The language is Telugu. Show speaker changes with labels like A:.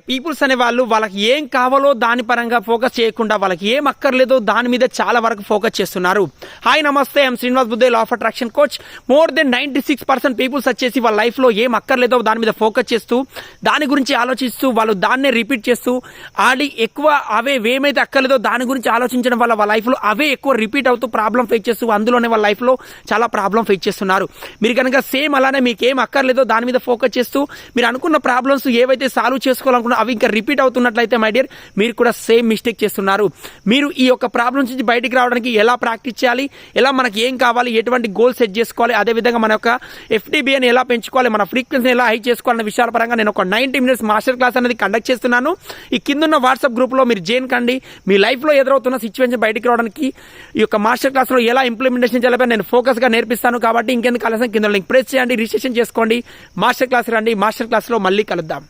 A: పీపుల్స్ అనే వాళ్ళు వాళ్ళకి ఏం కావాలో దాని పరంగా ఫోకస్ చేయకుండా వాళ్ళకి ఏం అక్కర్లేదో దాని మీద చాలా వరకు ఫోకస్ చేస్తున్నారు. హాయ్ నమస్తే, I'm Srinivas Buddhe, law of attraction coach. More than 96% peoples వచ్చేసి వాళ్ళ లైఫ్ లో ఏం అక్కర్లేదో దాని మీద ఫోకస్ చేస్తూ దాని గురించి ఆలోచిస్తూ వాళ్ళు దాన్నే రిపీట్ చేస్తూ ఆడి ఎక్కువ ఏమైతే అక్కర్లేదో దాని గురించి ఆలోచించడం వల్ల వాళ్ళ లైఫ్ లో అవే ఎక్కువ రిపీట్ అవుతూ ప్రాబ్లం ఫేస్ చేస్తూ అందులోనే వాళ్ళ లైఫ్ లో చాలా ప్రాబ్లం ఫేస్ చేస్తున్నారు. మీరు కనుక సేమ్ అలానే మీకు ఏం అక్కర్లేదో దాని మీద ఫోకస్ చేస్తూ మీరు అనుకున్న ప్రాబ్లమ్స్ ఏవైతే సాల్వ్ చేసుకోవాలనుకున్నా అవి ఇంకా రిపీట్ అవుతున్నట్లయితే మై డియర్ మీరు కూడా సేమ్ మిస్టేక్ చేస్తున్నారు. మీరు ఈ యొక్క ప్రాబ్లమ్స్ నుంచి బయటికి రావడానికి ఎలా ప్రాక్టీస్ చేయాలి, ఎలా మనకి ఏం కావాలి, ఎటువంటి గోల్ సెట్ చేసుకోవాలి, అదేవిధంగా మన యొక్క FTBని ఎలా పెంచుకోవాలి, మన ఫ్రీక్వెన్సీని ఎలా హై చేసుకోవాలనే విషయాల పరంగా నేను ఒక 90 minutes మాస్టర్ క్లాస్ అనేది కండక్ట్ చేస్తున్నాను. ఈ కిందున్న వాట్సాప్ గ్రూప్లో మీరు జాయిన్ కండి. మీ లైఫ్లో ఎదురవుతున్న సిచ్యువేషన్ బయటికి రావడానికి ఈ యొక్క మాస్టర్ క్లాస్లో ఎలా ఇంప్లిమెంటేషన్ చేయాలని నేను ఫోకస్గా నేర్పిస్తాను. కాబట్టి ఇంకెందుకు ఆలస్యం, కింద లింక్ ప్రెస్ చేయండి, రిజిస్ట్రేషన్ చేసుకోండి, మాస్టర్ క్లాస్ రండి. మాస్టర్ క్లాస్లో మళ్ళీ కలుద్దాం.